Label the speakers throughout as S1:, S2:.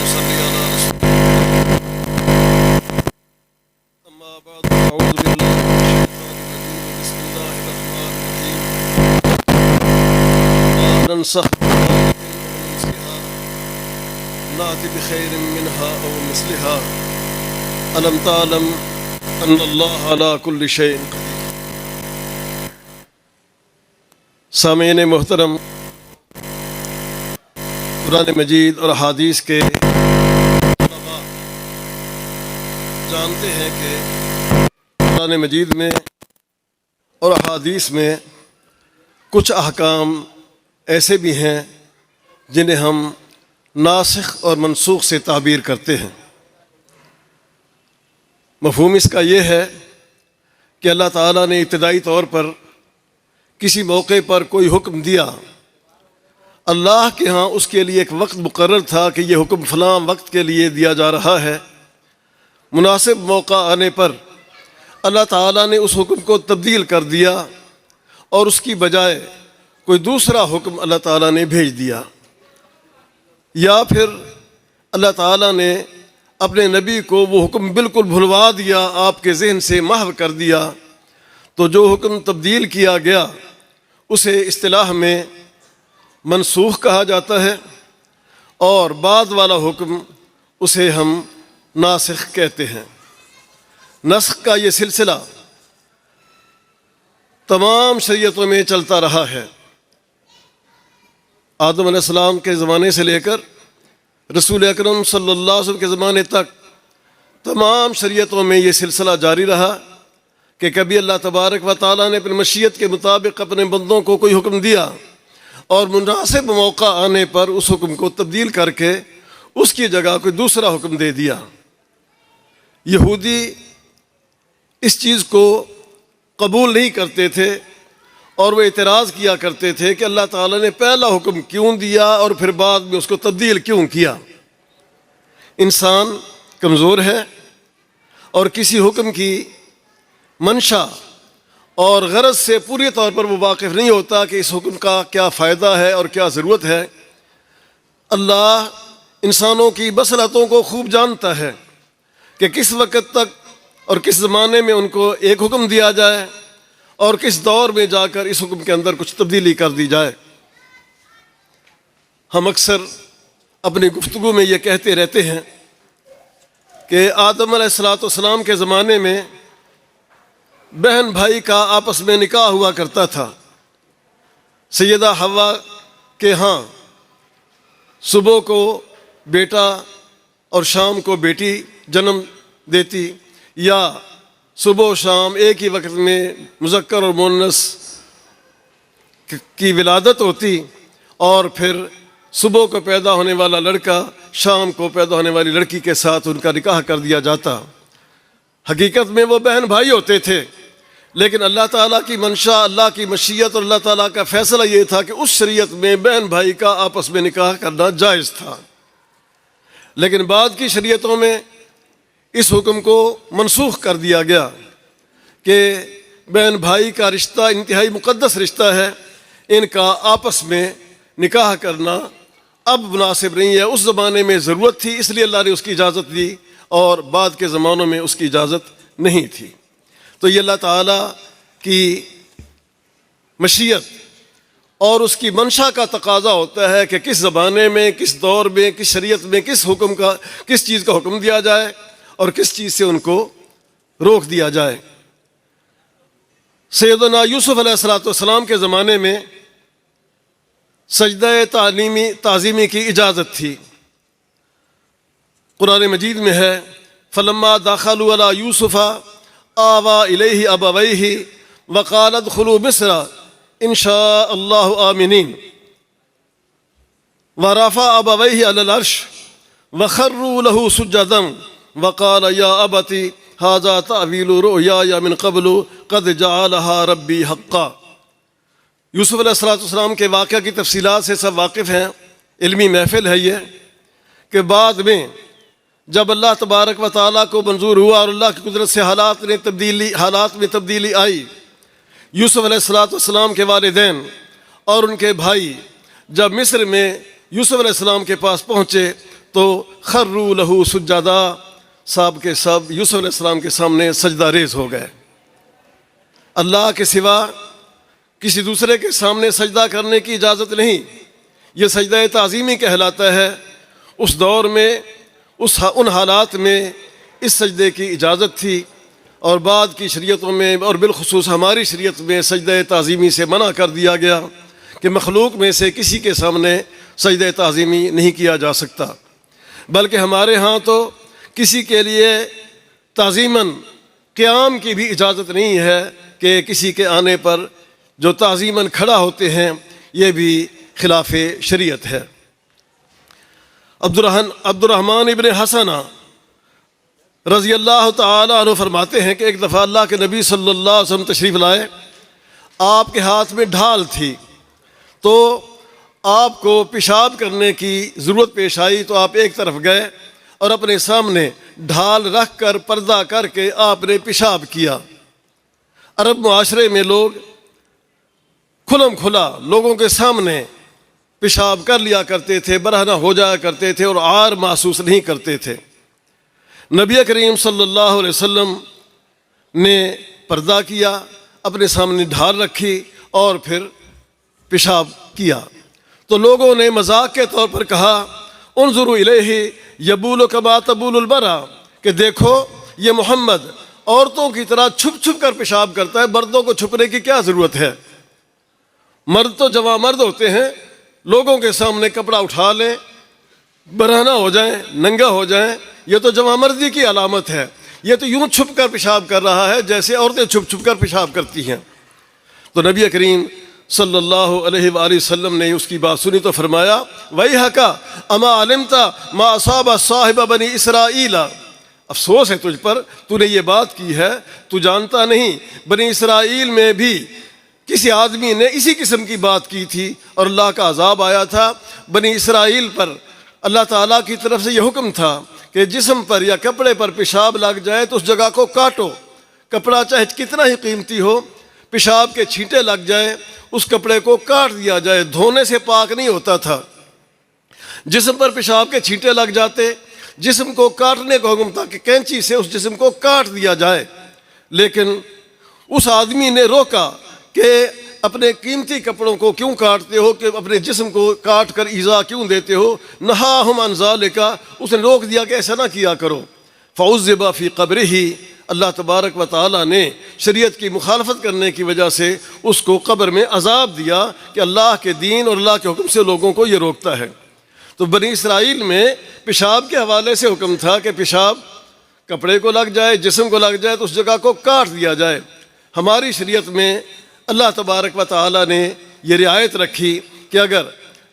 S1: صل على رسول أما بعد أعوذ بالله من الشيطان الرجيم بسم الله الرحمن الرحيم ما ننسخ وننسها نأتي بخير منها أو مثلها ألم تعلم أن الله على كل شيء قدير۔ سامعین محترم، قرآن مجید اور احادیث کے علماء جانتے ہیں کہ قرآن مجید میں اور احادیث میں کچھ احکام ایسے بھی ہیں جنہیں ہم ناسخ اور منسوخ سے تعبیر کرتے ہیں۔ مفہوم اس کا یہ ہے کہ اللہ تعالیٰ نے ابتدائی طور پر کسی موقع پر کوئی حکم دیا، اللہ کے ہاں اس کے لیے ایک وقت مقرر تھا کہ یہ حکم فلاں وقت کے لیے دیا جا رہا ہے۔ مناسب موقع آنے پر اللہ تعالیٰ نے اس حکم کو تبدیل کر دیا اور اس کی بجائے کوئی دوسرا حکم اللہ تعالیٰ نے بھیج دیا، یا پھر اللہ تعالیٰ نے اپنے نبی کو وہ حکم بالکل بھلوا دیا، آپ کے ذہن سے محو کر دیا۔ تو جو حکم تبدیل کیا گیا اسے اصطلاح میں منسوخ کہا جاتا ہے، اور بعد والا حکم اسے ہم ناسخ کہتے ہیں۔ نسخ کا یہ سلسلہ تمام شریعتوں میں چلتا رہا ہے۔ آدم علیہ السلام کے زمانے سے لے کر رسول اکرم صلی اللہ علیہ وسلم کے زمانے تک تمام شریعتوں میں یہ سلسلہ جاری رہا کہ کبھی اللہ تبارک و تعالیٰ نے اپنی مشیت کے مطابق اپنے بندوں کو کوئی حکم دیا اور مناسب موقع آنے پر اس حکم کو تبدیل کر کے اس کی جگہ کوئی دوسرا حکم دے دیا۔ یہودی اس چیز کو قبول نہیں کرتے تھے اور وہ اعتراض کیا کرتے تھے کہ اللہ تعالیٰ نے پہلا حکم کیوں دیا اور پھر بعد میں اس کو تبدیل کیوں کیا۔ انسان کمزور ہے اور کسی حکم کی منشا اور غرض سے پوری طور پر وہ واقف نہیں ہوتا کہ اس حکم کا کیا فائدہ ہے اور کیا ضرورت ہے۔ اللہ انسانوں کی بصلتوں کو خوب جانتا ہے کہ کس وقت تک اور کس زمانے میں ان کو ایک حکم دیا جائے اور کس دور میں جا کر اس حکم کے اندر کچھ تبدیلی کر دی جائے۔ ہم اکثر اپنی گفتگو میں یہ کہتے رہتے ہیں کہ آدم علیہ السلام کے زمانے میں بہن بھائی کا آپس میں نکاح ہوا کرتا تھا۔ سیدہ حوا کے ہاں صبح کو بیٹا اور شام کو بیٹی جنم دیتی، یا صبح و شام ایک ہی وقت میں مذکر اور مؤنث کی ولادت ہوتی، اور پھر صبح کو پیدا ہونے والا لڑکا شام کو پیدا ہونے والی لڑکی کے ساتھ ان کا نکاح کر دیا جاتا۔ حقیقت میں وہ بہن بھائی ہوتے تھے، لیکن اللہ تعالیٰ کی منشا، اللہ کی مشیت اور اللہ تعالیٰ کا فیصلہ یہ تھا کہ اس شریعت میں بہن بھائی کا آپس میں نکاح کرنا جائز تھا۔ لیکن بعد کی شریعتوں میں اس حکم کو منسوخ کر دیا گیا کہ بہن بھائی کا رشتہ انتہائی مقدس رشتہ ہے، ان کا آپس میں نکاح کرنا اب مناسب نہیں ہے۔ اس زمانے میں ضرورت تھی اس لیے اللہ نے اس کی اجازت دی، اور بعد کے زمانوں میں اس کی اجازت نہیں تھی۔ تو یہ اللہ تعالیٰ کی مشیت اور اس کی منشا کا تقاضا ہوتا ہے کہ کس زمانے میں، کس دور میں، کس شریعت میں کس چیز کا حکم دیا جائے اور کس چیز سے ان کو روک دیا جائے۔ سیدنا یوسف علیہ السلام کے زمانے میں سجدہ تعظیمی کی اجازت تھی۔ قرآن مجید میں ہے فلما دخلوا علی یوسف آویٰ الیہ ابویہ وقال ادخلوا مصر ان شاء اللہ آمنین ورفع ابویہ علی العرش وخروا له سجدا وقال یا ابت ھذا تأویل رؤیای من قبل قد جعلها ربی حقا۔ یوسف علیہ السلام کے واقعہ کی تفصیلات سے سب واقف ہیں، علمی محفل ہے یہ، کہ بعد میں جب اللہ تبارک و تعالیٰ کو منظور ہوا اور اللہ کی قدرت سے حالات میں تبدیلی آئی، یوسف علیہ السلام کے والدین اور ان کے بھائی جب مصر میں یوسف علیہ السلام کے پاس پہنچے تو خروا لہو سجدا، سب کے سب یوسف علیہ السلام کے سامنے سجدہ ریز ہو گئے۔ اللہ کے سوا کسی دوسرے کے سامنے سجدہ کرنے کی اجازت نہیں، یہ سجدہ تعظیمی کہلاتا ہے۔ اس دور میں ان حالات میں اس سجدے کی اجازت تھی، اور بعد کی شریعتوں میں اور بالخصوص ہماری شریعت میں سجدہ تعظیمی سے منع کر دیا گیا کہ مخلوق میں سے کسی کے سامنے سجدہ تعظیمی نہیں کیا جا سکتا، بلکہ ہمارے ہاں تو کسی کے لیے تعظیماً قیام کی بھی اجازت نہیں ہے کہ کسی کے آنے پر جو تعظیماً کھڑا ہوتے ہیں، یہ بھی خلاف شریعت ہے۔ عبد الرحمن ابن حسنہ رضی اللہ تعالی عنہ فرماتے ہیں کہ ایک دفعہ اللہ کے نبی صلی اللہ علیہ وسلم تشریف لائے، آپ کے ہاتھ میں ڈھال تھی، تو آپ کو پیشاب کرنے کی ضرورت پیش آئی، تو آپ ایک طرف گئے اور اپنے سامنے ڈھال رکھ کر پردہ کر کے آپ نے پیشاب کیا۔ عرب معاشرے میں لوگ کھلم کھلا لوگوں کے سامنے پیشاب کر لیا کرتے تھے، برہنہ ہو جایا کرتے تھے اور عار محسوس نہیں کرتے تھے۔ نبی کریم صلی اللہ علیہ وسلم نے پردہ کیا، اپنے سامنے ڈھال رکھی اور پھر پیشاب کیا، تو لوگوں نے مذاق کے طور پر کہا انظروا الیہ یبول کما تبول البرا، کہ دیکھو یہ محمد عورتوں کی طرح چھپ چھپ کر پیشاب کرتا ہے، مردوں کو چھپنے کی کیا ضرورت ہے؟ مرد تو جوان مرد ہوتے ہیں، لوگوں کے سامنے کپڑا اٹھا لیں، برہنہ ہو جائیں، ننگا ہو جائیں، یہ تو جوان مردی کی علامت ہے۔ یہ تو یوں چھپ کر پیشاب کر رہا ہے جیسے عورتیں چھپ چھپ کر پیشاب کرتی ہیں۔ تو نبی کریم صلی اللہ علیہ وآلہ وسلم نے اس کی بات سنی تو فرمایا وَيْحَكَ أَمَا عَلِمْتَ مَا أَصَابَ صَاحِبَ بَنِي إِسْرَائِيلَ، افسوس ہے تجھ پر، تو نے یہ بات کی ہے، تو جانتا نہیں بنی اسرائیل میں بھی کسی آدمی نے اسی قسم کی بات کی تھی اور اللہ کا عذاب آیا تھا۔ بنی اسرائیل پر اللہ تعالیٰ کی طرف سے یہ حکم تھا کہ جسم پر یا کپڑے پر پیشاب لگ جائے تو اس جگہ کو کاٹو، کپڑا چاہے کتنا ہی قیمتی ہو، پیشاب کے چھینٹے لگ جائے اس کپڑے کو کاٹ دیا جائے، دھونے سے پاک نہیں ہوتا تھا۔ جسم پر پیشاب کے چھینٹے لگ جاتے، جسم کو کاٹنے کا حکم تھا کہ کینچی سے اس جسم کو کاٹ دیا جائے، لیکن اس آدمی نے روکا کہ اپنے قیمتی کپڑوں کو کیوں کاٹتے ہو، کہ اپنے جسم کو کاٹ کر ایذا کیوں دیتے ہو؟ نہاہم عن ذالک، اس نے روک دیا کہ ایسا نہ کیا کرو۔ فعذب فی قبرہ، اللہ تبارک و تعالیٰ نے شریعت کی مخالفت کرنے کی وجہ سے اس کو قبر میں عذاب دیا کہ اللہ کے دین اور اللہ کے حکم سے لوگوں کو یہ روکتا ہے۔ تو بنی اسرائیل میں پیشاب کے حوالے سے حکم تھا کہ پیشاب کپڑے کو لگ جائے، جسم کو لگ جائے تو اس جگہ کو کاٹ دیا جائے۔ ہماری شریعت میں اللہ تبارک و تعالیٰ نے یہ رعایت رکھی کہ اگر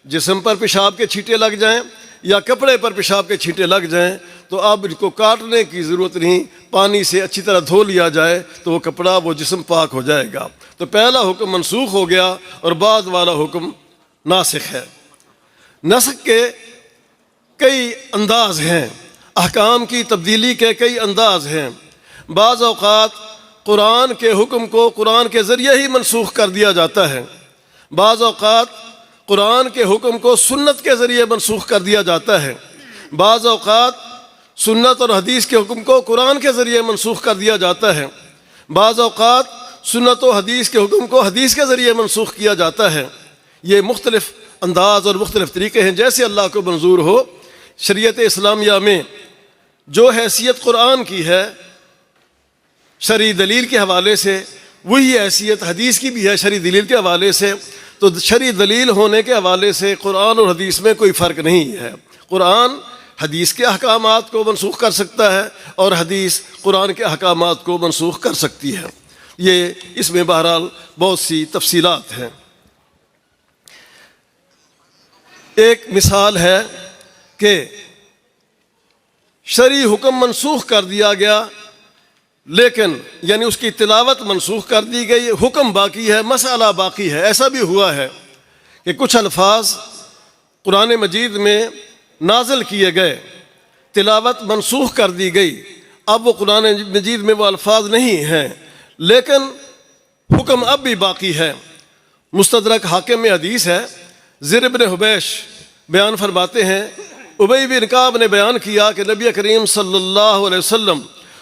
S1: جسم پر پیشاب کے چھینٹے لگ جائیں یا کپڑے پر پیشاب کے چھینٹے لگ جائیں تو اب ان کو کاٹنے کی ضرورت نہیں، پانی سے اچھی طرح دھو لیا جائے تو وہ کپڑا وہ جسم پاک ہو جائے گا۔ تو پہلا حکم منسوخ ہو گیا اور بعد والا حکم ناسخ ہے۔ نسخ کے کئی انداز ہیں، احکام کی تبدیلی کے کئی انداز ہیں۔ بعض اوقات قرآن کے حکم کو قرآن کے ذریعے ہی منسوخ کر دیا جاتا ہے، بعض اوقات قرآن کے حکم کو سنت کے ذریعے منسوخ کر دیا جاتا ہے، بعض اوقات سنت اور حدیث کے حکم کو قرآن کے ذریعے منسوخ کر دیا جاتا ہے، بعض اوقات سنت و حدیث کے حکم کو حدیث کے ذریعے منسوخ کیا جاتا ہے۔ یہ مختلف انداز اور مختلف طریقے ہیں، جیسے اللہ کو منظور ہو۔ شریعت اسلامیہ میں جو حیثیت قرآن کی ہے شرعی دلیل کے حوالے سے، وہی حیثیت حدیث کی بھی ہے شرعی دلیل کے حوالے سے۔ تو شرعی دلیل ہونے کے حوالے سے قرآن اور حدیث میں کوئی فرق نہیں ہے۔ قرآن حدیث کے احکامات کو منسوخ کر سکتا ہے اور حدیث قرآن کے احکامات کو منسوخ کر سکتی ہے۔ یہ اس میں بہرحال بہت سی تفصیلات ہیں۔ ایک مثال ہے کہ شرعی حکم منسوخ کر دیا گیا، لیکن یعنی اس کی تلاوت منسوخ کر دی گئی، حکم باقی ہے، مسئلہ باقی ہے۔ ایسا بھی ہوا ہے کہ کچھ الفاظ قرآن مجید میں نازل کیے گئے، تلاوت منسوخ کر دی گئی، اب وہ قرآن مجید میں وہ الفاظ نہیں ہیں، لیکن حکم اب بھی باقی ہے۔ مستدرک حاکم میں حدیث ہے، زر بن حبیش بیان فرماتے ہیں ابی بن کعب نے بیان کیا کہ نبی کریم صلی اللہ علیہ وسلم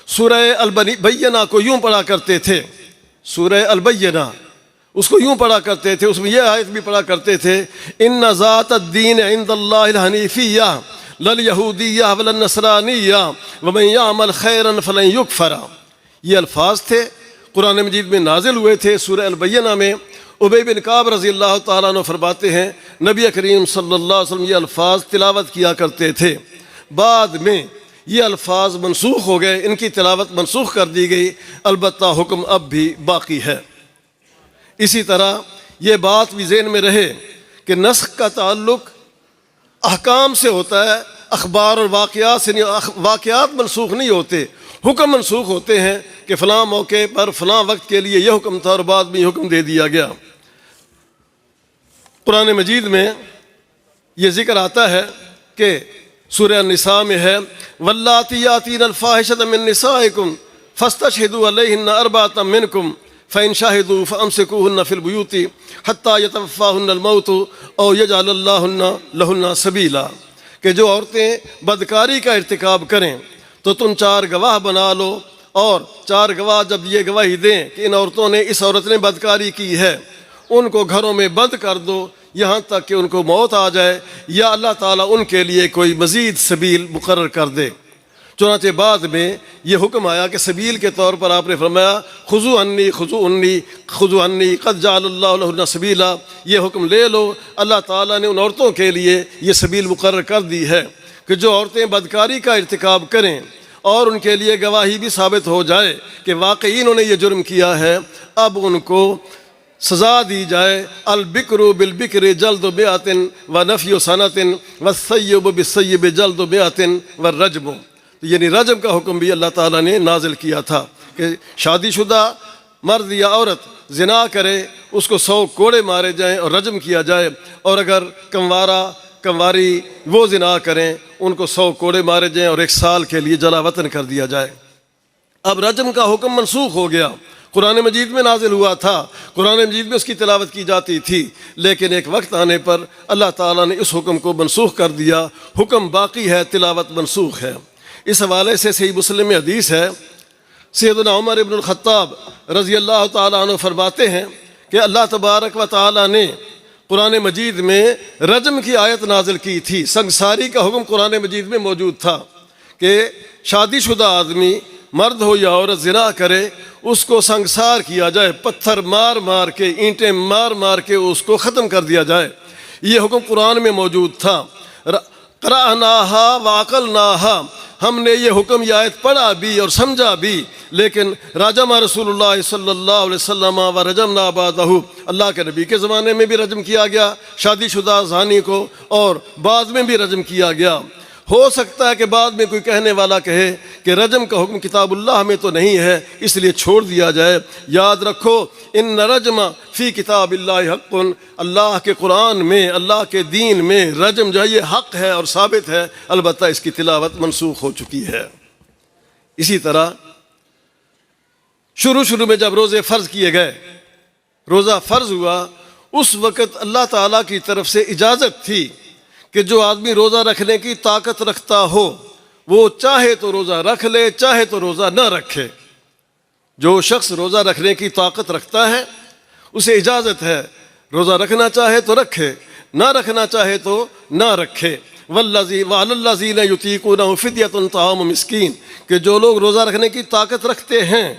S1: سورہ البینہ کو یوں پڑھا کرتے تھے، سورہ البینہ اس کو یوں پڑھا کرتے تھے، اس میں یہ آیت بھی پڑھا کرتے تھے ان ذات الدین عند اللہ الحنیفیہ للیہودیہ وللنصرانیہ ومن یعمل خیرا فلن یکفر۔ یہ الفاظ تھے قرآن مجید میں نازل ہوئے تھے سورہ البینہ میں۔ ابی بن کعب رضی اللہ تعالیٰ عنہ فرماتے ہیں نبی کریم صلی اللہ علیہ وسلم یہ الفاظ تلاوت کیا کرتے تھے، بعد میں یہ الفاظ منسوخ ہو گئے، ان کی تلاوت منسوخ کر دی گئی، البتہ حکم اب بھی باقی ہے۔ اسی طرح یہ بات بھی ذہن میں رہے کہ نسخ کا تعلق احکام سے ہوتا ہے، اخبار اور واقعات سے نہیں۔ واقعات منسوخ نہیں ہوتے، حکم منسوخ ہوتے ہیں کہ فلاں موقع پر فلاں وقت کے لیے یہ حکم تھا اور بعد میں یہ حکم دے دیا گیا۔ قرآن مجید میں یہ ذکر آتا ہے کہ سورہ النساء میں ہے واللاتی یاتین الفاحشۃ من نسائکم فاستشہدوا علیہن اربعۃ منکم فإن شاہدوا فامسکوہن فی البیوت حتی یتوفاہن الموت او یجعل اللہ لہن سبیلا، کہ جو عورتیں بدکاری کا ارتکاب کریں تو تم 4 گواہ بنا لو، اور 4 گواہ جب یہ گواہی دیں کہ ان عورتوں نے اس عورت نے بدکاری کی ہے، ان کو گھروں میں بند کر دو یہاں تک کہ ان کو موت آ جائے یا اللہ تعالیٰ ان کے لیے کوئی مزید سبیل مقرر کر دے۔ چنانچہ بعد میں یہ حکم آیا کہ سبیل کے طور پر آپ نے فرمایا خذوا عنی خذوا عنی خذوا عنی قد جعل اللہ لہن سبیلا، یہ حکم لے لو، اللہ تعالیٰ نے ان عورتوں کے لیے یہ سبیل مقرر کر دی ہے کہ جو عورتیں بدکاری کا ارتکاب کریں اور ان کے لیے گواہی بھی ثابت ہو جائے کہ واقعی انہوں نے یہ جرم کیا ہے، اب ان کو سزا دی جائے البکر بالبکر جلد مئۃ ونفی سنۃ والثیب بالثیب جلد مئۃ والرجم۔ یعنی رجم کا حکم بھی اللہ تعالیٰ نے نازل کیا تھا کہ شادی شدہ مرد یا عورت زنا کرے اس کو 100 کوڑے مارے جائیں اور رجم کیا جائے، اور اگر کنواری وہ زنا کریں ان کو 100 کوڑے مارے جائیں اور 1 سال کے لیے جلا وطن کر دیا جائے۔ اب رجم کا حکم منسوخ ہو گیا، قرآن مجید میں نازل ہوا تھا، قرآن مجید میں اس کی تلاوت کی جاتی تھی، لیکن ایک وقت آنے پر اللہ تعالیٰ نے اس حکم کو منسوخ کر دیا، حکم باقی ہے، تلاوت منسوخ ہے۔ اس حوالے سے صحیح مسلم میں حدیث ہے، سیدنا عمر ابن الخطاب رضی اللہ تعالیٰ عنہ فرماتے ہیں کہ اللہ تبارک و تعالیٰ نے قرآن مجید میں رجم کی آیت نازل کی تھی، سنگساری کا حکم قرآن مجید میں موجود تھا کہ شادی شدہ آدمی مرد ہو یا عورت زنا کرے اس کو سنگسار کیا جائے، پتھر مار مار کے، اینٹیں مار مار کے اس کو ختم کر دیا جائے۔ یہ حکم قرآن میں موجود تھا، قرأناہا وعقلناہا، ہم نے یہ حکم یہ آیت پڑھا بھی اور سمجھا بھی، لیکن رجم رسول اللہ صلی اللہ علیہ وسلم ورجمنا بعدہ، اللہ کے نبی کے زمانے میں بھی رجم کیا گیا شادی شدہ زانی کو، اور بعد میں بھی رجم کیا گیا۔ ہو سکتا ہے کہ بعد میں کوئی کہنے والا کہے کہ رجم کا حکم کتاب اللہ میں تو نہیں ہے اس لیے چھوڑ دیا جائے۔ یاد رکھو ان رجم فی کتاب اللہ حق، اللہ کے قرآن میں، اللہ کے دین میں رجم جو ہے یہ حق ہے اور ثابت ہے، البتہ اس کی تلاوت منسوخ ہو چکی ہے۔ اسی طرح شروع میں جب روزے فرض کیے گئے، روزہ فرض ہوا، اس وقت اللہ تعالیٰ کی طرف سے اجازت تھی کہ جو آدمی روزہ رکھنے کی طاقت رکھتا ہو وہ چاہے تو روزہ رکھ لے، چاہے تو روزہ نہ رکھے۔ جو شخص روزہ رکھنے کی طاقت رکھتا ہے اسے اجازت ہے، روزہ رکھنا چاہے تو رکھے، نہ رکھنا چاہے تو نہ رکھے۔ وَعَلَى الَّذِينَ يُطِيقُونَهُ فِدْيَةٌ طَعَامُ مِسْكِينٍ، کہ جو لوگ روزہ رکھنے کی طاقت رکھتے ہیں،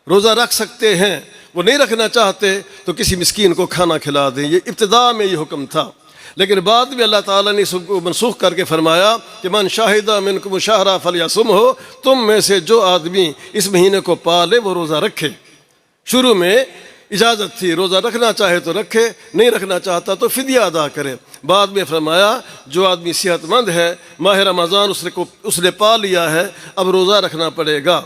S1: روزہ رکھ سکتے ہیں، وہ نہیں رکھنا چاہتے تو کسی مسکین کو کھانا کھلا دیں۔ یہ ابتداء میں یہ حکم تھا، لیکن بعد میں اللہ تعالیٰ نے اس کو منسوخ کر کے فرمایا کہ من شاہد منکم الشہر فلیصمہ، تم میں سے جو آدمی اس مہینے کو پالے وہ روزہ رکھے۔ شروع میں اجازت تھی، روزہ رکھنا چاہے تو رکھے، نہیں رکھنا چاہتا تو فدیہ ادا کرے۔ بعد میں فرمایا جو آدمی صحت مند ہے، ماہ رمضان اس نے پا لیا ہے، اب روزہ رکھنا پڑے گا۔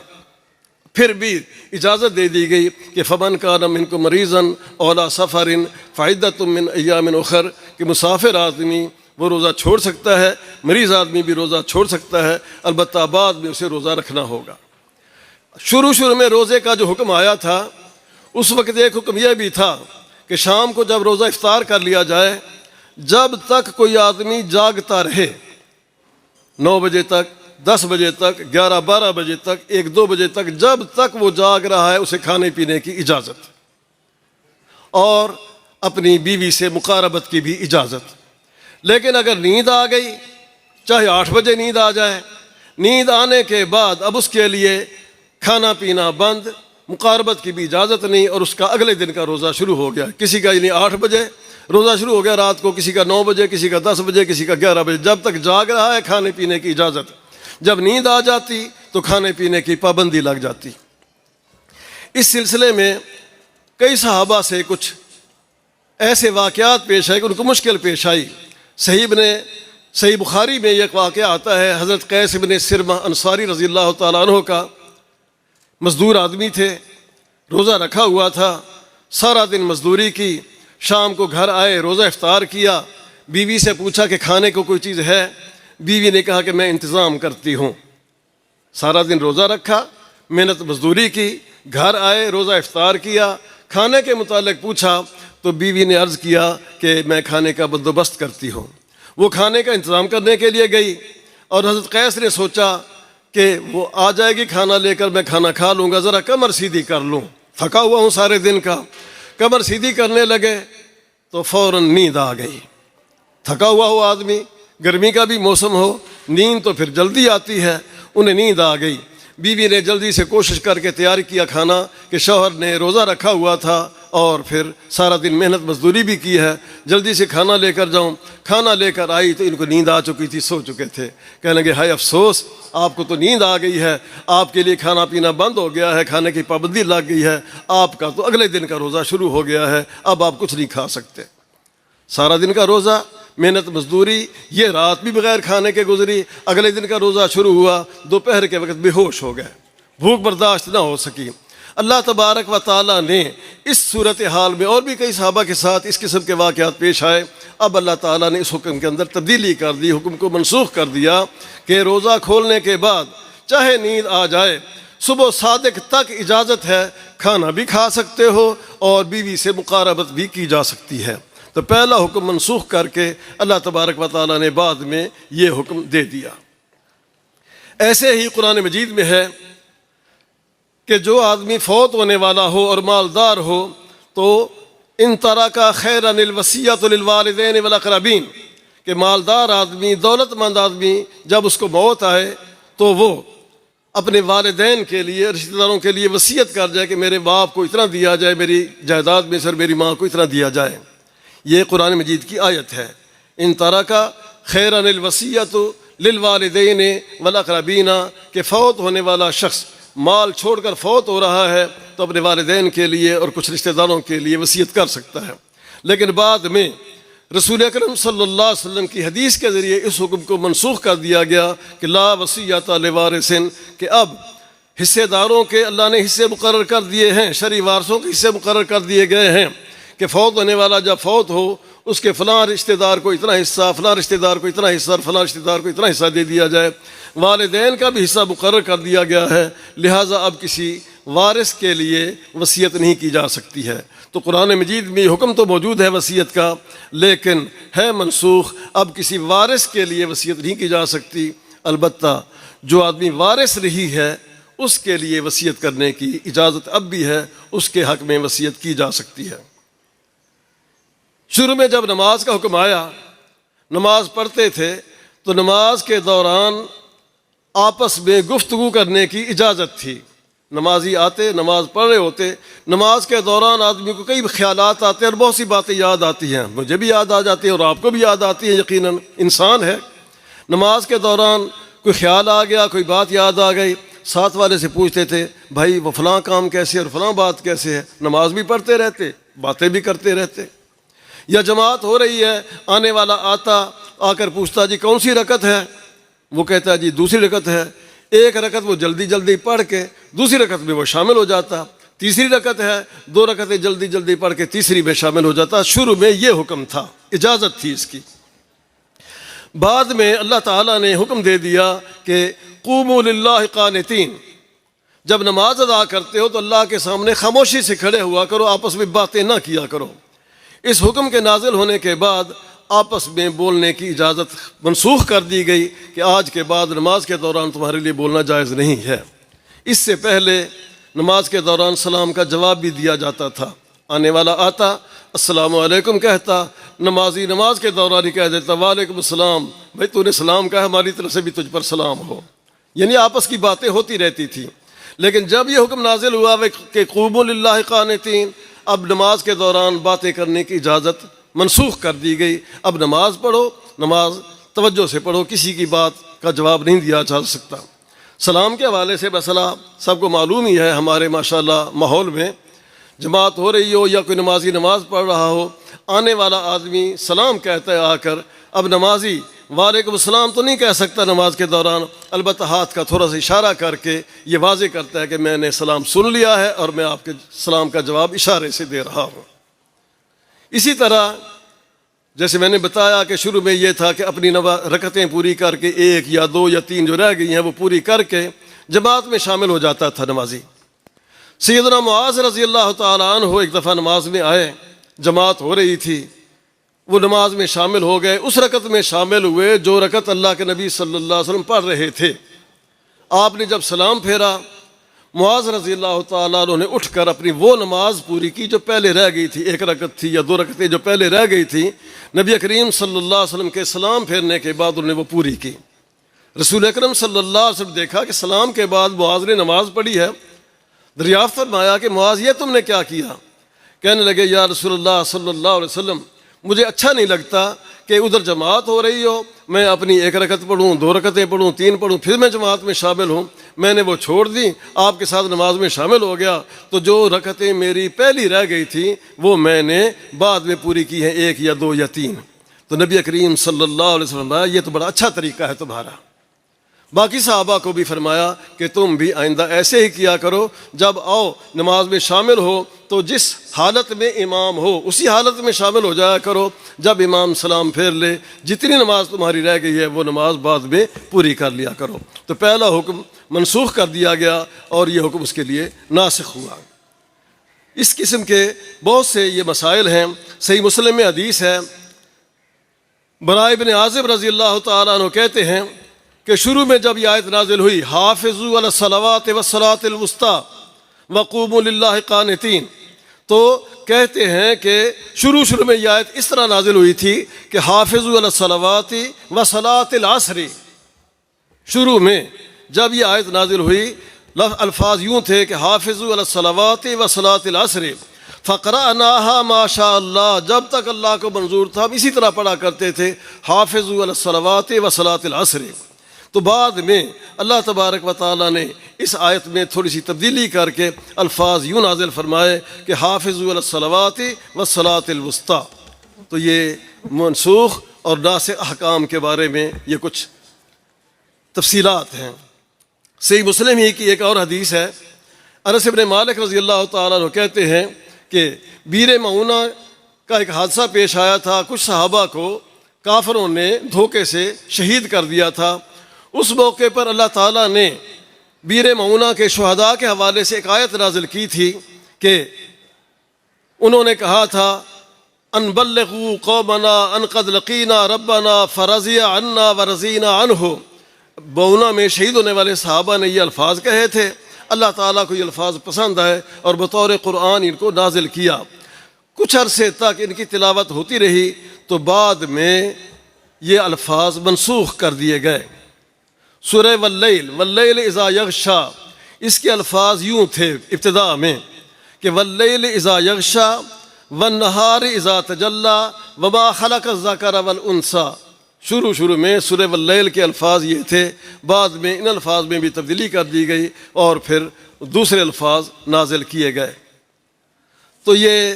S1: پھر بھی اجازت دے دی گئی کہ فمن کان منکم مریضا او علی سفر فعدۃ من ایام اخر، کہ مسافر آدمی وہ روزہ چھوڑ سکتا ہے، مریض آدمی بھی روزہ چھوڑ سکتا ہے، البتہ بعد میں اسے روزہ رکھنا ہوگا۔ شروع میں روزے کا جو حکم آیا تھا اس وقت ایک حکم یہ بھی تھا کہ شام کو جب روزہ افطار کر لیا جائے، جب تک کوئی آدمی جاگتا رہے 9 بجے تک، 10 بجے تک، 11-12 بجے تک، 1-2 بجے تک، جب تک وہ جاگ رہا ہے اسے کھانے پینے کی اجازت، اور اپنی بیوی سے مقاربت کی بھی اجازت۔ لیکن اگر نیند آ گئی، چاہے 8 بجے نیند آ جائے، نیند آنے کے بعد اب اس کے لیے کھانا پینا بند، مقاربت کی بھی اجازت نہیں، اور اس کا اگلے دن کا روزہ شروع ہو گیا۔ کسی کا یعنی 8 بجے روزہ شروع ہو گیا رات کو، کسی کا 9 بجے، کسی کا 10 بجے، کسی کا 11 بجے، جب تک جاگ رہا ہے کھانے پینے کی اجازت، جب نیند آ جاتی تو کھانے پینے کی پابندی لگ جاتی۔ اس سلسلے میں کئی صحابہ سے کچھ ایسے واقعات پیش آئے کہ ان کو مشکل پیش آئی۔ صحیح بخاری میں یہ واقعہ آتا ہے، حضرت قیس بن سرمہ انصاری رضی اللہ تعالیٰ عنہ کا، مزدور آدمی تھے، روزہ رکھا ہوا تھا، سارا دن مزدوری کی، شام کو گھر آئے، روزہ افطار کیا، بیوی سے پوچھا کہ کھانے کو کوئی چیز ہے؟ بیوی نے کہا کہ میں انتظام کرتی ہوں۔ سارا دن روزہ رکھا، محنت مزدوری کی، گھر آئے، روزہ افطار کیا، کھانے کے متعلق پوچھا تو بیوی نے عرض کیا کہ میں کھانے کا بندوبست کرتی ہوں۔ وہ کھانے کا انتظام کرنے کے لیے گئی، اور حضرت قیس نے سوچا کہ وہ آ جائے گی کھانا لے کر، میں کھانا کھا لوں گا، ذرا کمر سیدھی کر لوں، تھکا ہوا ہوں سارے دن کا۔ کمر سیدھی کرنے لگے تو فوراً نیند آ گئی۔ تھکا ہوا ہو آدمی، گرمی کا بھی موسم ہو، نیند تو پھر جلدی آتی ہے، انہیں نیند آ گئی۔ بیوی نے جلدی سے کوشش کر کے تیار کیا کھانا کہ شوہر نے روزہ رکھا ہوا تھا اور پھر سارا دن محنت مزدوری بھی کی ہے، جلدی سے کھانا لے کر جاؤں۔ کھانا لے کر آئی تو ان کو نیند آ چکی تھی، سو چکے تھے۔ کہنے لگے ہائے افسوس، آپ کو تو نیند آ گئی ہے، آپ کے لیے کھانا پینا بند ہو گیا ہے، کھانے کی پابندی لگ گئی ہے، آپ کا تو اگلے دن کا روزہ شروع ہو گیا ہے، اب آپ کچھ نہیں کھا سکتے۔ سارا دن کا روزہ، محنت مزدوری، یہ رات بھی بغیر کھانے کے گزری، اگلے دن کا روزہ شروع ہوا، دوپہر کے وقت بے ہوش ہو گئے، بھوک برداشت نہ ہو سکی۔ اللہ تبارک و تعالیٰ نے اس صورتحال میں اور بھی کئی صحابہ کے ساتھ اس قسم کے واقعات پیش آئے۔ اب اللہ تعالیٰ نے اس حکم کے اندر تبدیلی کر دی، حکم کو منسوخ کر دیا کہ روزہ کھولنے کے بعد چاہے نیند آ جائے، صبح صادق تک اجازت ہے، کھانا بھی کھا سکتے ہو اور بیوی سے مقاربت بھی کی جا سکتی ہے۔ تو پہلا حکم منسوخ کر کے اللہ تبارک و تعالیٰ نے بعد میں یہ حکم دے دیا۔ ایسے ہی قرآن مجید میں ہے کہ جو آدمی فوت ہونے والا ہو اور مالدار ہو تو ان ترک خیرا الوصیۃ للوالدین والاقربین، کہ مالدار آدمی، دولت مند آدمی جب اس کو موت آئے تو وہ اپنے والدین کے لیے، رشتہ داروں کے لیے وصیت کر جائے کہ میرے باپ کو اتنا دیا جائے، میری جائیداد میں سر میری ماں کو اتنا دیا جائے۔ یہ قرآن مجید کی آیت ہے، ان ترک خیرا الوصیۃ للوالدین والاقربین، کہ فوت ہونے والا شخص مال چھوڑ کر فوت ہو رہا ہے تو اپنے والدین کے لیے اور کچھ رشتہ داروں کے لیے وصیت کر سکتا ہے۔ لیکن بعد میں رسول اکرم صلی اللہ علیہ وسلم کی حدیث کے ذریعے اس حکم کو منسوخ کر دیا گیا کہ لا وصیۃ لوارث، کہ اب حصے داروں کے اللہ نے حصے مقرر کر دیے ہیں، شرعی وارثوں کے حصے مقرر کر دیے گئے ہیں کہ فوت ہونے والا جب فوت ہو اس کے فلاں رشتہ دار کو اتنا حصہ، فلاں رشتہ دار کو اتنا حصہ، فلاں رشتہ دار کو اتنا حصہ دے دیا جائے۔ والدین کا بھی حصہ مقرر کر دیا گیا ہے، لہٰذا اب کسی وارث کے لیے وصیت نہیں کی جا سکتی ہے۔ تو قرآن مجید میں حکم تو موجود ہے وصیت کا، لیکن ہے منسوخ، اب کسی وارث کے لیے وصیت نہیں کی جا سکتی۔ البتہ جو آدمی وارث رہی ہے اس کے لیے وصیت کرنے کی اجازت اب بھی ہے، اس کے حق میں وصیت کی جا سکتی ہے۔ شروع میں جب نماز کا حکم آیا، نماز پڑھتے تھے تو نماز کے دوران آپس میں گفتگو کرنے کی اجازت تھی۔ نمازی آتے، نماز پڑھ رہے ہوتے، نماز کے دوران آدمی کو کئی خیالات آتے ہیں اور بہت سی باتیں یاد آتی ہیں، مجھے بھی یاد آ جاتی ہیں اور آپ کو بھی یاد آتی ہیں، یقیناً انسان ہے۔ نماز کے دوران کوئی خیال آ گیا، کوئی بات یاد آ گئی، ساتھ والے سے پوچھتے تھے بھائی وہ فلاں کام کیسے اور فلاں بات کیسے ہے، نماز بھی پڑھتے رہتے، باتیں بھی کرتے رہتے۔ یا جماعت ہو رہی ہے، آنے والا آ کر پوچھتا جی کون سی رکعت ہے، وہ کہتا ہے جی دوسری رکعت ہے۔ ایک رکعت وہ جلدی جلدی پڑھ کے دوسری رکعت میں وہ شامل ہو جاتا، تیسری رکعت ہے، 2 رکعتیں جلدی جلدی پڑھ کے تیسری میں شامل ہو جاتا۔ شروع میں یہ حکم تھا، اجازت تھی اس کی۔ بعد میں اللہ تعالیٰ نے حکم دے دیا کہ قوموا للہ قانتین، جب نماز ادا کرتے ہو تو اللہ کے سامنے خاموشی سے کھڑے ہوا کرو، آپس میں باتیں نہ کیا کرو۔ اس حکم کے نازل ہونے کے بعد آپس میں بولنے کی اجازت منسوخ کر دی گئی کہ آج کے بعد نماز کے دوران تمہارے لیے بولنا جائز نہیں ہے۔ اس سے پہلے نماز کے دوران سلام کا جواب بھی دیا جاتا تھا۔ آنے والا آتا السلام علیکم کہتا، نمازی نماز کے دوران ہی کہہ دیتا وعلیکم السلام، بھائی تو نے سلام کہا، ہماری طرف سے بھی تجھ پر سلام ہو۔ یعنی آپس کی باتیں ہوتی رہتی تھیں۔ لیکن جب یہ حکم نازل ہوا کہ قوموا للہ قانتین، اب نماز کے دوران باتیں کرنے کی اجازت منسوخ کر دی گئی۔ اب نماز پڑھو، نماز توجہ سے پڑھو، کسی کی بات کا جواب نہیں دیا جا سکتا۔ سلام کے حوالے سے مسئلہ سب کو معلوم ہی ہے، ہمارے ماشاءاللہ ماحول میں جماعت ہو رہی ہو یا کوئی نمازی نماز پڑھ رہا ہو، آنے والا آدمی سلام کہتا ہے آ کر، اب نمازی وعلیکم السلام تو نہیں کہہ سکتا نماز کے دوران، البتہ ہاتھ کا تھوڑا سا اشارہ کر کے یہ واضح کرتا ہے کہ میں نے سلام سن لیا ہے اور میں آپ کے سلام کا جواب اشارے سے دے رہا ہوں۔ اسی طرح جیسے میں نے بتایا کہ شروع میں یہ تھا کہ اپنی رکعتیں پوری کر کے 1 یا 2 یا 3 جو رہ گئی ہیں وہ پوری کر کے جماعت میں شامل ہو جاتا تھا نمازی۔ سیدنا معاذ رضی اللہ تعالیٰ عنہ ایک دفعہ نماز میں آئے، جماعت ہو رہی تھی، وہ نماز میں شامل ہو گئے، اس رکعت میں شامل ہوئے جو رکعت اللہ کے نبی صلی اللہ علیہ وسلم پڑھ رہے تھے۔ آپ نے جب سلام پھیرا، معاذ رضی اللہ تعالیٰ عنہ نے اٹھ کر اپنی وہ نماز پوری کی جو پہلے رہ گئی تھی، 1 رکعت تھی یا 2 رکعتیں جو پہلے رہ گئی تھی، نبی کریم صلی اللہ علیہ وسلم کے سلام پھیرنے کے بعد انہوں نے وہ پوری کی۔ رسول اکرم صلی اللہ علیہ وسلم دیکھا کہ سلام کے بعد معاذ نے نماز پڑھی ہے، دریافت فرمایا کہ معاذ یہ تم نے کیا کیا؟ کہنے لگے یا رسول اللہ صلی اللہ علیہ وسلم، مجھے اچھا نہیں لگتا کہ ادھر جماعت ہو رہی ہو، میں اپنی 1 رکعت پڑھوں، 2 رکعتیں پڑھوں، 3 پڑھوں، پھر میں جماعت میں شامل ہوں، میں نے وہ چھوڑ دی، آپ کے ساتھ نماز میں شامل ہو گیا، تو جو رکعتیں میری پہلی رہ گئی تھیں وہ میں نے بعد میں پوری کی ہیں، 1 یا 2 یا 3۔ تو نبی کریم صلی اللہ علیہ وسلم نے یہ تو بڑا اچھا طریقہ ہے تمہارا۔ باقی صحابہ کو بھی فرمایا کہ تم بھی آئندہ ایسے ہی کیا کرو، جب آؤ نماز میں شامل ہو تو جس حالت میں امام ہو اسی حالت میں شامل ہو جایا کرو، جب امام سلام پھیر لے جتنی نماز تمہاری رہ گئی ہے وہ نماز بعد میں پوری کر لیا کرو۔ تو پہلا حکم منسوخ کر دیا گیا اور یہ حکم اس کے لیے ناسخ ہوا۔ اس قسم کے بہت سے یہ مسائل ہیں۔ صحیح مسلم میں حدیث ہے، براء بن عازب رضی اللہ تعالیٰ عنہ کہتے ہیں کہ شروع میں جب یہ آیت نازل ہوئی حافظوا علی الصلوات والصلاۃ الوسطیٰ وقوموا للہ قانتین، تو کہتے ہیں کہ شروع میں یہ آیت اس طرح نازل ہوئی تھی کہ حافظوا علی الصلوات وصلاۃ العصر۔ شروع میں جب یہ آیت نازل ہوئی الفاظ یوں تھے کہ حافظوا علی الصلوات وصلاۃ العصر فقرأناها ما شاء اللہ، جب تک اللہ کو منظور تھا ہم اسی طرح پڑھا کرتے تھے حافظوا علی الصلوات وصلاۃ العصر۔ تو بعد میں اللہ تبارک و تعالیٰ نے اس آیت میں تھوڑی سی تبدیلی کر کے الفاظ یوں نازل فرمائے کہ حافظوا علی الصلوات والصلاۃ الوسطیٰ۔ تو یہ منسوخ اور ناسخ احکام کے بارے میں یہ کچھ تفصیلات ہیں۔ صحیح مسلم ہی کی ایک اور حدیث ہے، انس بن مالک رضی اللہ تعالیٰ عنہ کہتے ہیں کہ بیر معونہ کا ایک حادثہ پیش آیا تھا، کچھ صحابہ کو کافروں نے دھوکے سے شہید کر دیا تھا۔ اس موقع پر اللہ تعالیٰ نے بیر معونہ کے شہداء کے حوالے سے ایک آیت نازل کی تھی کہ انہوں نے کہا تھا ان بلغوا قومنا ان قد لقینا ربنا فرضی عنا ورضینا عنہ۔ معونہ میں شہید ہونے والے صحابہ نے یہ الفاظ کہے تھے، اللہ تعالیٰ کو یہ الفاظ پسند آئے اور بطور قرآن ان کو نازل کیا۔ کچھ عرصے تک ان کی تلاوت ہوتی رہی تو بعد میں یہ الفاظ منسوخ کر دیے گئے۔ سورہ واللیل اذا یغشا، اس کے الفاظ یوں تھے ابتداء میں کہ واللیل اذا یغشا والنہار اذا تجلی وما خلق الذکر والانثی۔ شروع میں سورہ واللیل کے الفاظ یہ تھے، بعد میں ان الفاظ میں بھی تبدیلی کر دی گئی اور پھر دوسرے الفاظ نازل کیے گئے۔ تو یہ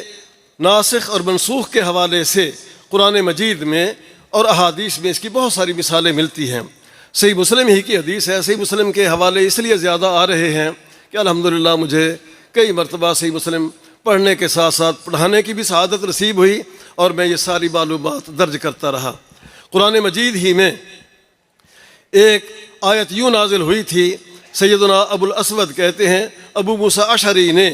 S1: ناسخ اور منسوخ کے حوالے سے قرآن مجید میں اور احادیث میں اس کی بہت ساری مثالیں ملتی ہیں۔ صحیح مسلم ہی کی حدیث ہے، صحیح مسلم کے حوالے اس لیے زیادہ آ رہے ہیں کہ الحمدللہ مجھے کئی مرتبہ صحیح مسلم پڑھنے کے ساتھ ساتھ پڑھانے کی بھی سعادت نصیب ہوئی اور میں یہ ساری معلومات درج کرتا رہا۔ قرآن مجید ہی میں ایک آیت یوں نازل ہوئی تھی، سیدنا ابو الاسود کہتے ہیں ابو موسیٰ اشعری نے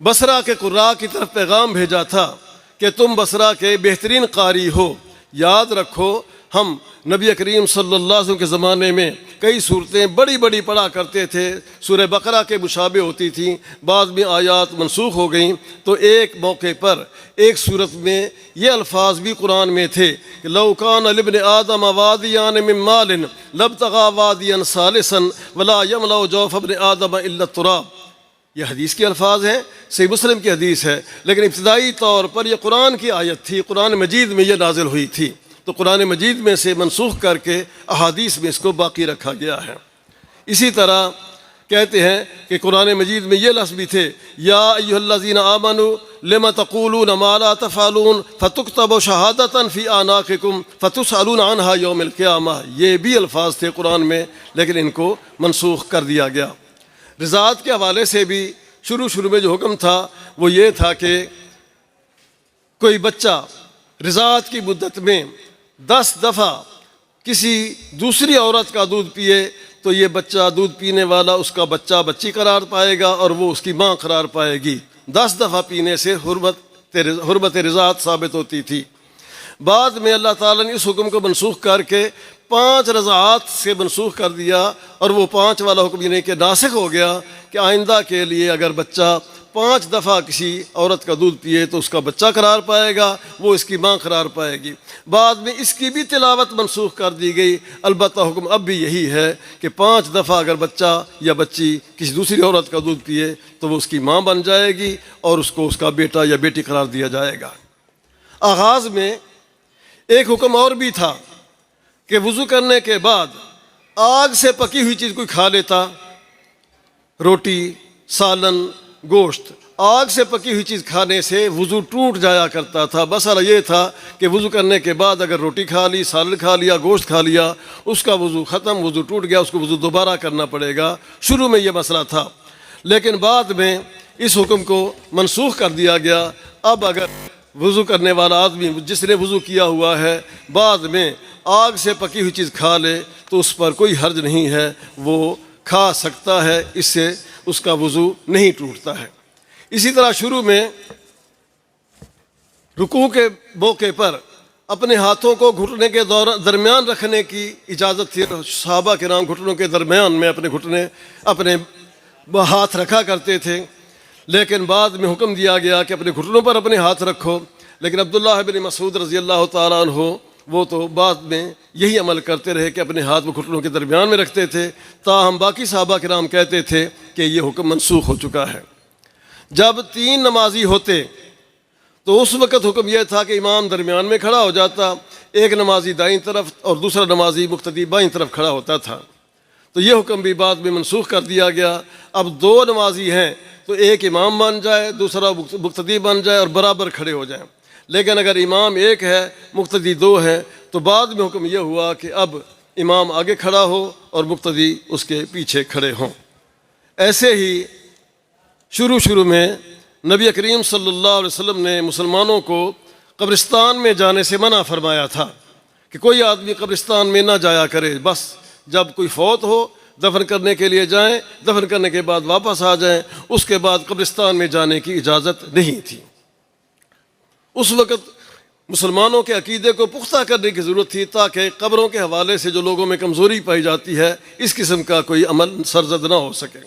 S1: بصرہ کے قراء کی طرف پیغام بھیجا تھا کہ تم بصرہ کے بہترین قاری ہو۔ یاد رکھو ہم نبی کریم صلی اللہ علیہ وسلم کے زمانے میں کئی صورتیں بڑی بڑی پڑھا کرتے تھے، سورہ بقرہ کے مشابہ ہوتی تھیں، بعد میں آیات منسوخ ہو گئیں، تو ایک موقع پر ایک صورت میں یہ الفاظ بھی قرآن میں تھے کہ لو کان لابن آدم وادیان من مال لابتغى وادیا ثالثا ولا یملأ جوف ابن آدم الا التراب۔ یہ حدیث کے الفاظ ہیں، صحیح مسلم کی حدیث ہے، لیکن ابتدائی طور پر یہ قرآن کی آیت تھی، قرآن مجید میں یہ نازل ہوئی تھی، تو قرآن مجید میں سے منسوخ کر کے احادیث میں اس کو باقی رکھا گیا ہے۔ اسی طرح کہتے ہیں کہ قرآن مجید میں یہ لفظ بھی تھے یا ایھا الذین آمنوا لم تقولون ما لا تفعلون فتکتب شہادۃ فی اعناقکم فتسألون عنہا یوم القیامہ۔ یہ بھی الفاظ تھے قرآن میں، لیکن ان کو منسوخ کر دیا گیا۔ رضاعت کے حوالے سے بھی شروع میں جو حکم تھا وہ یہ تھا کہ کوئی بچہ رضاعت کی مدت میں 10 دفعہ کسی دوسری عورت کا دودھ پیے تو یہ بچہ دودھ پینے والا اس کا بچہ بچی قرار پائے گا اور وہ اس کی ماں قرار پائے گی۔ 10 دفعہ پینے سے حرمت رضاعت ثابت ہوتی تھی۔ بعد میں اللہ تعالیٰ نے اس حکم کو منسوخ کر کے 5 رضاعات سے منسوخ کر دیا، اور وہ 5 والا حکم یعنی کہ ناسخ ہو گیا کہ آئندہ کے لیے اگر بچہ 5 دفعہ کسی عورت کا دودھ پیے تو اس کا بچہ قرار پائے گا، وہ اس کی ماں قرار پائے گی۔ بعد میں اس کی بھی تلاوت منسوخ کر دی گئی، البتہ حکم اب بھی یہی ہے کہ 5 دفعہ اگر بچہ یا بچی کسی دوسری عورت کا دودھ پیے تو وہ اس کی ماں بن جائے گی اور اس کو اس کا بیٹا یا بیٹی قرار دیا جائے گا۔ آغاز میں ایک حکم اور بھی تھا کہ وضو کرنے کے بعد آگ سے پکی ہوئی چیز کوئی کھا لیتا، روٹی، سالن، گوشت، آگ سے پکی ہوئی چیز کھانے سے وضو ٹوٹ جایا کرتا تھا۔ مسئلہ یہ تھا کہ وضو کرنے کے بعد اگر روٹی کھا لی، سالن کھا لیا، گوشت کھا لیا، اس کا وضو ختم، وضو ٹوٹ گیا، اس کو وضو دوبارہ کرنا پڑے گا۔ شروع میں یہ مسئلہ تھا، لیکن بعد میں اس حکم کو منسوخ کر دیا گیا۔ اب اگر وضو کرنے والا آدمی جس نے وضو کیا ہوا ہے بعد میں آگ سے پکی ہوئی چیز کھا لے تو اس پر کوئی حرج نہیں ہے، وہ کھا سکتا ہے، اس سے اس کا وضو نہیں ٹوٹتا ہے۔ اسی طرح شروع میں رکوع کے موقع پر اپنے ہاتھوں کو گھٹنے کے درمیان رکھنے کی اجازت تھی۔ صحابہ کرام گھٹنوں کے درمیان میں اپنے ہاتھ رکھا کرتے تھے، لیکن بعد میں حکم دیا گیا کہ اپنے گھٹنوں پر اپنے ہاتھ رکھو۔ لیکن عبداللہ بن مسعود رضی اللہ تعالیٰ عنہ وہ تو بعد میں یہی عمل کرتے رہے کہ اپنے ہاتھ وہ گھٹنوں کے درمیان میں رکھتے تھے، تاہم باقی صحابہ کرام کہتے تھے کہ یہ حکم منسوخ ہو چکا ہے۔ جب 3 نمازی ہوتے تو اس وقت حکم یہ تھا کہ امام درمیان میں کھڑا ہو جاتا، ایک نمازی دائیں طرف اور دوسرا نمازی مقتدی بائیں طرف کھڑا ہوتا تھا، تو یہ حکم بھی بعد میں منسوخ کر دیا گیا۔ اب 2 نمازی ہیں تو ایک امام بن جائے، دوسرا مقتدی بن جائے اور برابر کھڑے ہو جائیں، لیکن اگر امام ایک ہے مقتدی 2 ہیں تو بعد میں حکم یہ ہوا کہ اب امام آگے کھڑا ہو اور مقتدی اس کے پیچھے کھڑے ہوں۔ ایسے ہی شروع میں نبی کریم صلی اللہ علیہ وسلم نے مسلمانوں کو قبرستان میں جانے سے منع فرمایا تھا کہ کوئی آدمی قبرستان میں نہ جایا کرے، بس جب کوئی فوت ہو دفن کرنے کے لیے جائیں، دفن کرنے کے بعد واپس آ جائیں، اس کے بعد قبرستان میں جانے کی اجازت نہیں تھی۔ اس وقت مسلمانوں کے عقیدے کو پختہ کرنے کی ضرورت تھی تاکہ قبروں کے حوالے سے جو لوگوں میں کمزوری پائی جاتی ہے اس قسم کا کوئی عمل سرزد نہ ہو سکے۔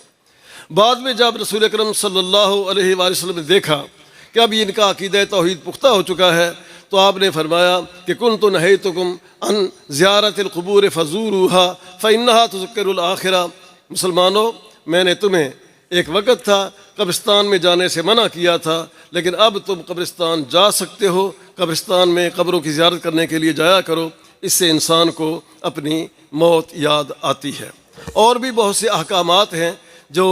S1: بعد میں جب رسول اکرم صلی اللہ علیہ وآلہ وسلم نے دیکھا کہ اب ان کا عقیدہ توحید پختہ ہو چکا ہے تو آپ نے فرمایا کہ کنت نہیتکم عن زیارت القبور فزوروها فانها تذکر الآخرہ۔ مسلمانوں، میں نے تمہیں ایک وقت تھا قبرستان میں جانے سے منع کیا تھا، لیکن اب تم قبرستان جا سکتے ہو، قبرستان میں قبروں کی زیارت کرنے کے لیے جایا کرو، اس سے انسان کو اپنی موت یاد آتی ہے۔ اور بھی بہت سے احکامات ہیں جو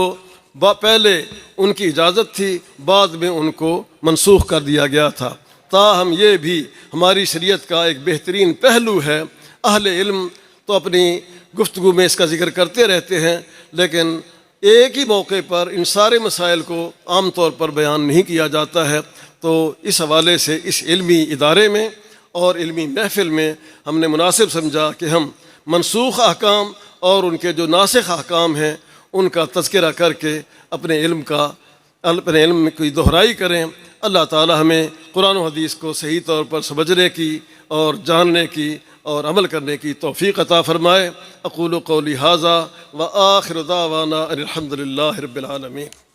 S1: پہلے ان کی اجازت تھی، بعد میں ان کو منسوخ کر دیا گیا تھا۔ تاہم یہ بھی ہماری شریعت کا ایک بہترین پہلو ہے۔ اہل علم تو اپنی گفتگو میں اس کا ذکر کرتے رہتے ہیں، لیکن ایک ہی موقع پر ان سارے مسائل کو عام طور پر بیان نہیں کیا جاتا ہے، تو اس حوالے سے اس علمی ادارے میں اور علمی محفل میں ہم نے مناسب سمجھا کہ ہم منسوخ احکام اور ان کے جو ناسخ احکام ہیں ان کا تذکرہ کر کے اپنے علم میں کوئی دہرائی کریں۔ اللہ تعالی ہمیں قرآن و حدیث کو صحیح طور پر سمجھنے کی اور جاننے کی اور عمل کرنے کی توفیق عطا فرمائے۔ اقول قولی ھذا وآخر دعوانا ان الحمد للہ رب العالمین۔